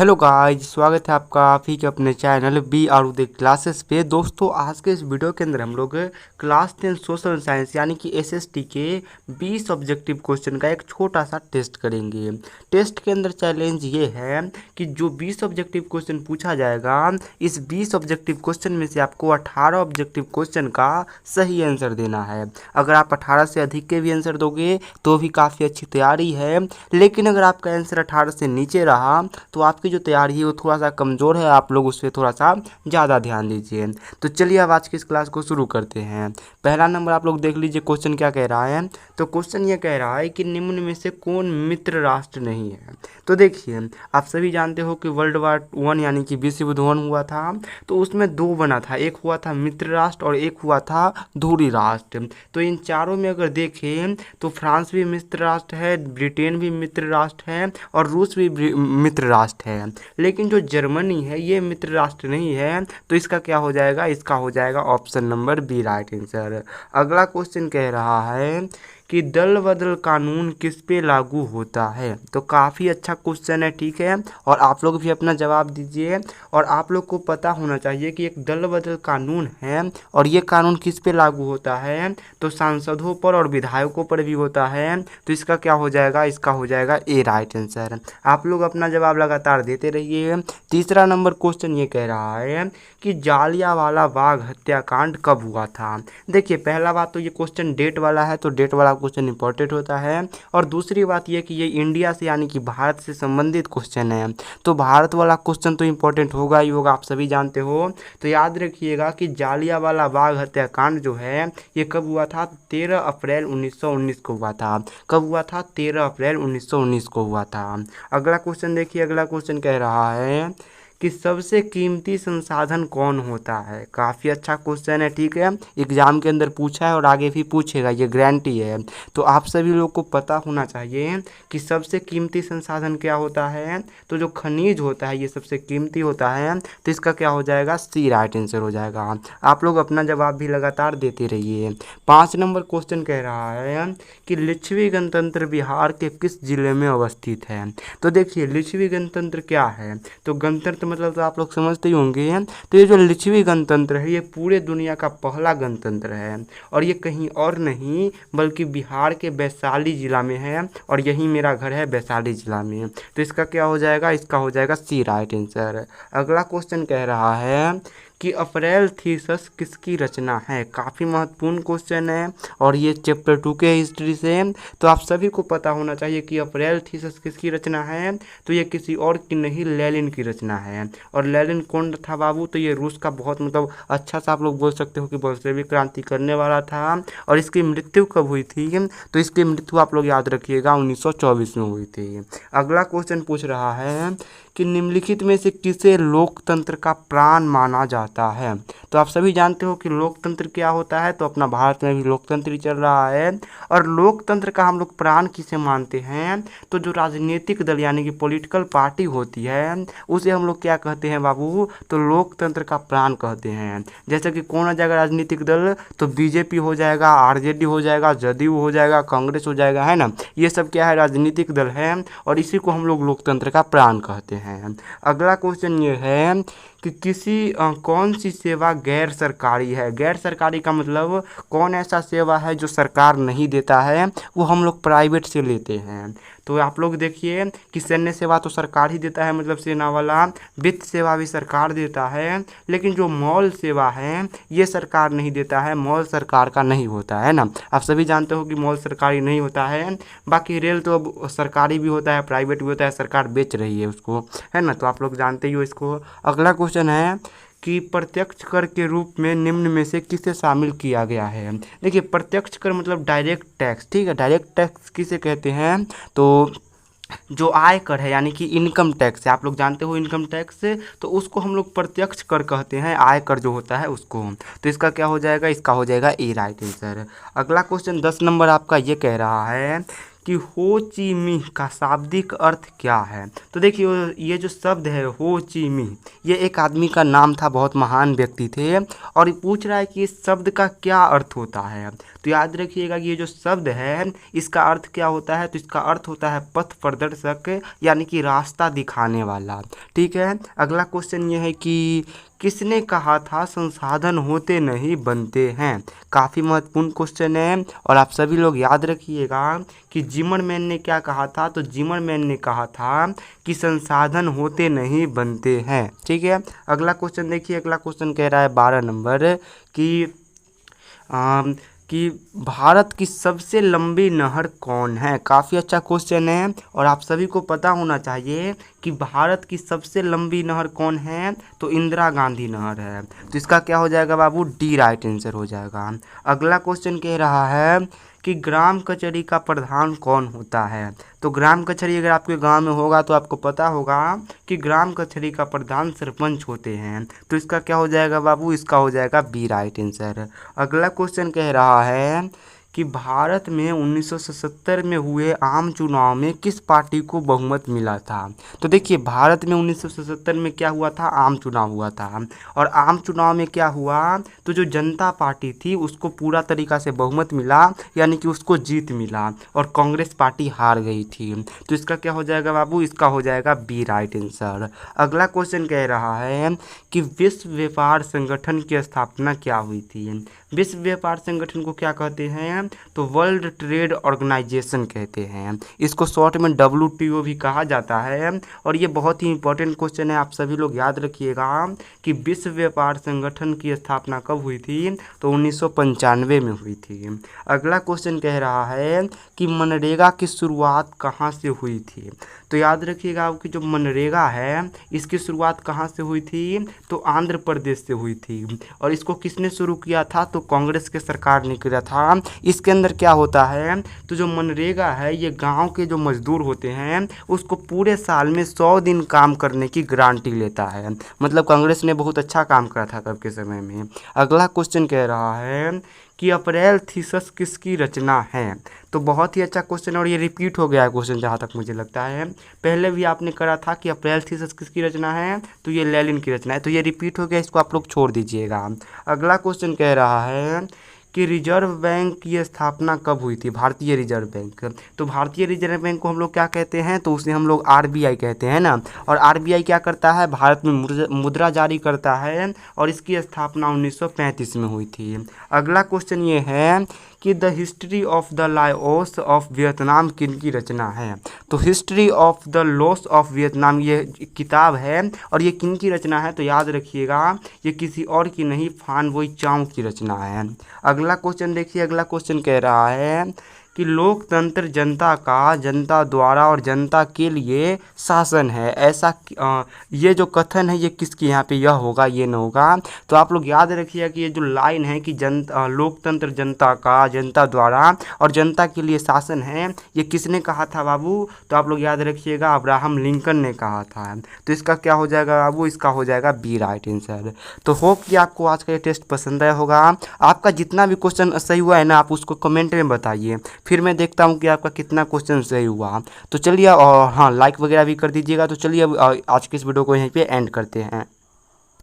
Hello guys, स्वागत है आपका आप ही के अपने channel B R Uday classes पे। दोस्तों, आज के इस वीडियो के अंदर हम लोग क्लास 10 सोशल साइंस यानी कि एसएसटी के 20 ऑब्जेक्टिव क्वेश्चन का एक छोटा सा टेस्ट करेंगे। टेस्ट के अंदर चैलेंज ये है कि जो 20 ऑब्जेक्टिव क्वेश्चन पूछा जाएगा, इस 20 ऑब्जेक्टिव क्वेश्चन में से आपको 18 ऑब्जेक्टिव क्वेश्चन का सही आंसर देना है। अगर आप 18 से अधिक के भी आंसर दोगे तो भी काफ़ी अच्छी तैयारी है, लेकिन अगर आपका आंसर 18 से नीचे रहा तो आपकी जो तैयारी है वो थोड़ा सा कमज़ोर है, आप लोग उस पर थोड़ा सा ज़्यादा ध्यान दीजिए। तो चलिए अब आज की इस क्लास को शुरू करते हैं। पहला नंबर आप लोग देख लीजिए, क्वेश्चन क्या कह रहा है। तो क्वेश्चन ये कह रहा है कि निम्न में से कौन मित्र राष्ट्र नहीं है। तो देखिए, आप सभी जानते हो कि वर्ल्ड वार 1 यानी कि विश्व युद्ध 1 हुआ था, तो उसमें दो बना था, एक हुआ था मित्र राष्ट्र और एक हुआ था धुरी राष्ट्र। तो इन चारों में अगर देखें तो फ्रांस भी मित्र राष्ट्र है, ब्रिटेन भी मित्र राष्ट्र है और रूस भी मित्र राष्ट्र है, लेकिन जो जर्मनी है ये मित्र राष्ट्र नहीं है। तो इसका क्या हो जाएगा, इसका हो जाएगा option number B right answer. अगला क्वेश्चन कह रहा है कि दल बदल कानून किस पे लागू होता है। तो काफ़ी अच्छा क्वेश्चन है, ठीक है, और आप लोग भी अपना जवाब दीजिए। और आप लोग को पता होना चाहिए कि एक दल बदल कानून है और ये कानून किस पे लागू होता है, तो सांसदों पर और विधायकों पर भी होता है। तो इसका क्या हो जाएगा, इसका हो जाएगा ए राइट आंसर। आप लोग अपना जवाब लगातार देते रहिए। तीसरा नंबर क्वेश्चन ये कह रहा है कि जालियांवाला बाग हत्याकांड कब हुआ था। देखिए, पहला बात तो ये क्वेश्चन डेट वाला है, तो डेट वाला क्वेश्चन इंपॉर्टेंट होता है। और दूसरी बात ये कि ये इंडिया से यानी कि भारत से संबंधित क्वेश्चन है, तो भारत वाला क्वेश्चन तो इंपॉर्टेंट होगा ही होगा, आप सभी जानते हो। तो याद रखिएगा कि जालियांवाला बाग हत्याकांड जो है ये कब हुआ था, 13 अप्रैल 1919 को हुआ था। कब हुआ था, 13 अप्रैल 1919 को हुआ था। अगला क्वेश्चन देखिए, अगला क्वेश्चन कह रहा है कि सबसे कीमती संसाधन कौन होता है। काफ़ी अच्छा क्वेश्चन है, ठीक है, एग्जाम के अंदर पूछा है और आगे भी पूछेगा, ये गारंटी है। तो आप सभी लोग को पता होना चाहिए कि सबसे कीमती संसाधन क्या होता है। तो जो खनिज होता है ये सबसे कीमती होता है, तो इसका क्या हो जाएगा, सी राइट आंसर हो जाएगा। आप लोग अपना जवाब भी लगातार देते रहिए। 5 नंबर क्वेश्चन कह रहा है कि लिच्छवी गणतंत्र बिहार के किस जिले में अवस्थित है। तो देखिए, लिच्छवी गणतंत्र क्या है, तो गणतंत्र मतलब तो आप लोग समझते ही होंगे। तो ये जो लिच्छवी गणतंत्र है ये पूरे दुनिया का पहला गणतंत्र है और ये कहीं और नहीं बल्कि बिहार के वैशाली जिला में है, और यही मेरा घर है वैशाली जिला में। तो इसका क्या हो जाएगा, इसका हो जाएगा सी राइट आंसर। अगला क्वेश्चन कह रहा है कि अप्रैल थीसिस किसकी रचना है। काफ़ी महत्वपूर्ण क्वेश्चन है और ये चैप्टर 2 के हिस्ट्री से। तो आप सभी को पता होना चाहिए कि अप्रैल थीसिस किसकी रचना है। तो ये किसी और की नहीं, लेनिन की रचना है। और लेनिन कौन था बाबू, तो ये रूस का बहुत मतलब अच्छा सा आप लोग बोल सकते हो कि बोल्शेविक क्रांति करने वाला था। और इसकी मृत्यु कब हुई थी, तो इसकी मृत्यु आप लोग याद रखिएगा 1924 में हुई थी। अगला क्वेश्चन पूछ रहा है कि निम्नलिखित में से किसे लोकतंत्र का प्राण माना जाता है। तो आप सभी जानते हो कि लोकतंत्र क्या होता है, तो अपना भारत में भी लोकतंत्र ही चल रहा है। और लोकतंत्र का हम लोग प्राण किसे मानते हैं, तो जो राजनीतिक दल यानी कि पॉलिटिकल पार्टी होती है उसे हम लोग क्या कहते हैं बाबू, तो लोकतंत्र का प्राण कहते हैं। जैसे कि कौन आ जाएगा राजनीतिक दल, तो बीजेपी हो जाएगा, आरजेडी हो जाएगा, जदयू हो जाएगा, कांग्रेस हो जाएगा, है ना। ये सब क्या है, राजनीतिक दल है और इसी को हम लोग लोकतंत्र का प्राण कहते हैं। अगला क्वेश्चन ये है कि कौन सी सेवा गैर सरकारी है। गैर सरकारी का मतलब कौन ऐसा सेवा है जो सरकार नहीं देता है, वो हम लोग प्राइवेट से लेते हैं। तो आप लोग देखिए कि सैन्य सेवा तो सरकार ही देता है, मतलब सेना वाला। वित्त सेवा भी सरकार देता है, लेकिन जो मॉल सेवा है ये सरकार नहीं देता है, मॉल सरकार का नहीं होता है ना। आप सभी जानते हो कि मॉल सरकारी नहीं होता है। बाकी रेल तो अब सरकारी भी होता है, प्राइवेट भी होता है, सरकार बेच रही है उसको, है ना। तो आप लोग जानते ही हो इसको। अगला क्वेश्चन है कि प्रत्यक्ष कर के रूप में निम्न में से किसे शामिल किया गया है। देखिए, प्रत्यक्ष कर मतलब डायरेक्ट टैक्स, ठीक है। डायरेक्ट टैक्स किसे कहते हैं, तो जो आय कर है यानी कि इनकम टैक्स है, आप लोग जानते हो इनकम टैक्स, तो उसको हम लोग प्रत्यक्ष कर कहते हैं, आय कर जो होता है उसको। तो इसका क्या हो जाएगा, इसका हो जाएगा ए राइट आंसर। अगला क्वेश्चन 10 नंबर आपका ये कह रहा है कि हो ची मिन्ह का शाब्दिक अर्थ क्या है। तो देखिए, ये जो शब्द है हो ची मिन्ह, ये एक आदमी का नाम था, बहुत महान व्यक्ति थे। और ये पूछ रहा है कि इस शब्द का क्या अर्थ होता है। तो याद रखिएगा कि ये जो शब्द है इसका अर्थ क्या होता है, तो इसका अर्थ होता है पथ प्रदर्शक यानी कि रास्ता दिखाने वाला। ठीक है, अगला क्वेश्चन ये है कि किसने कहा था संसाधन होते नहीं बनते हैं। काफ़ी महत्वपूर्ण क्वेश्चन है और आप सभी लोग याद रखिएगा कि जिमरमैन ने क्या कहा था, तो जिमरमैन ने कहा था कि संसाधन होते नहीं बनते हैं। ठीक है, अगला क्वेश्चन देखिए, अगला क्वेश्चन कह रहा है 12 नंबर कि अम, कि भारत की सबसे लंबी नहर कौन है। काफ़ी अच्छा क्वेश्चन है और आप सभी को पता होना चाहिए कि भारत की सबसे लंबी नहर कौन है, तो इंदिरा गांधी नहर है। तो इसका क्या हो जाएगा बाबू, डी राइट आंसर हो जाएगा। अगला क्वेश्चन कह रहा है कि ग्राम कचहरी का प्रधान कौन होता है। तो ग्राम कचहरी अगर आपके गांव में होगा तो आपको पता होगा कि ग्राम कचहरी का प्रधान सरपंच होते हैं। तो इसका क्या हो जाएगा बाबू, इसका हो जाएगा बी राइट आंसर। अगला क्वेश्चन कह रहा है कि भारत में 1977 में हुए आम चुनाव में किस पार्टी को बहुमत मिला था। तो देखिए भारत में 1977 में क्या हुआ था, आम चुनाव हुआ था और आम चुनाव में क्या हुआ, तो जो जनता पार्टी थी उसको पूरा तरीका से बहुमत मिला यानी कि उसको जीत मिला और कांग्रेस पार्टी हार गई थी। तो इसका क्या हो जाएगा बाबू, इसका हो जाएगा बी राइट आंसर। अगला क्वेश्चन कह रहा है कि विश्व व्यापार संगठन की स्थापना क्या हुई थी। विश्व व्यापार संगठन को क्या कहते हैं, तो वर्ल्ड ट्रेड ऑर्गेनाइजेशन कहते हैं। इसको शॉर्ट में WTO भी कहा जाता है और ये बहुत ही इंपॉर्टेंट क्वेश्चन है, आप सभी लोग याद रखिएगा कि विश्व व्यापार संगठन की स्थापना कब हुई थी, तो 1995 में हुई थी। अगला क्वेश्चन कह रहा है कि मनरेगा की शुरुआत कहाँ से हुई थी। तो याद रखिएगा आपकी जो मनरेगा है इसकी शुरुआत कहाँ से हुई थी, तो आंध्र प्रदेश से हुई थी और इसको किसने शुरू किया था, तो कांग्रेस के सरकार ने किया था। इसके अंदर क्या होता है, तो जो मनरेगा है ये गांव के जो मजदूर होते हैं उसको पूरे साल में 100 दिन काम करने की गारंटी लेता है। मतलब कांग्रेस ने बहुत अच्छा काम करा था तब के समय में। अगला क्वेश्चन कह रहा है कि अप्रैल थीसिस किसकी रचना है। तो बहुत ही अच्छा क्वेश्चन और ये रिपीट हो गया है क्वेश्चन जहाँ तक मुझे लगता है, पहले भी आपने करा था कि अप्रैल थीसिस किसकी रचना है, तो ये लेनिन की रचना है। तो ये रिपीट हो गया, इसको आप लोग छोड़ दीजिएगा। अगला क्वेश्चन कह रहा है कि रिजर्व बैंक की स्थापना कब हुई थी, भारतीय रिजर्व बैंक। तो भारतीय रिजर्व बैंक को हम लोग क्या कहते हैं, तो उसे हम लोग RBI कहते हैं ना। और RBI क्या करता है, भारत में मुद्रा जारी करता है और इसकी स्थापना 1935 में हुई थी। अगला क्वेश्चन ये है कि the history of the Laos of Vietnam किन की रचना है। तो history of the loss of Vietnam ये किताब है और ये किन की रचना है, तो याद रखिएगा ये किसी और की नहीं, फान वोई चाउ की रचना है। अगला क्वेश्चन देखिए, अगला क्वेश्चन कह रहा है कि लोकतंत्र जनता का, जनता द्वारा और जनता के लिए शासन है। ऐसा ये जो कथन है ये किसकी, यहाँ पे यह होगा ये न होगा। तो आप लोग याद रखिए कि ये जो लाइन है कि लोकतंत्र जनता का, जनता द्वारा और जनता के लिए शासन है, ये किसने कहा था बाबू, तो आप लोग याद रखिएगा अब्राहम लिंकन ने कहा था। तो इसका क्या हो जाएगा बाबू, इसका हो जाएगा बी राइट आंसर। तो होप कि आपको आज का ये टेस्ट पसंद आया होगा। आपका जितना भी क्वेश्चन सही हुआ है ना आप उसको कमेंट में बताइए, फिर मैं देखता हूँ कि आपका कितना क्वेश्चन सही हुआ। तो चलिए, और हाँ लाइक वगैरह भी कर दीजिएगा। तो चलिए अब आज के इस वीडियो को यहीं पे एंड करते हैं।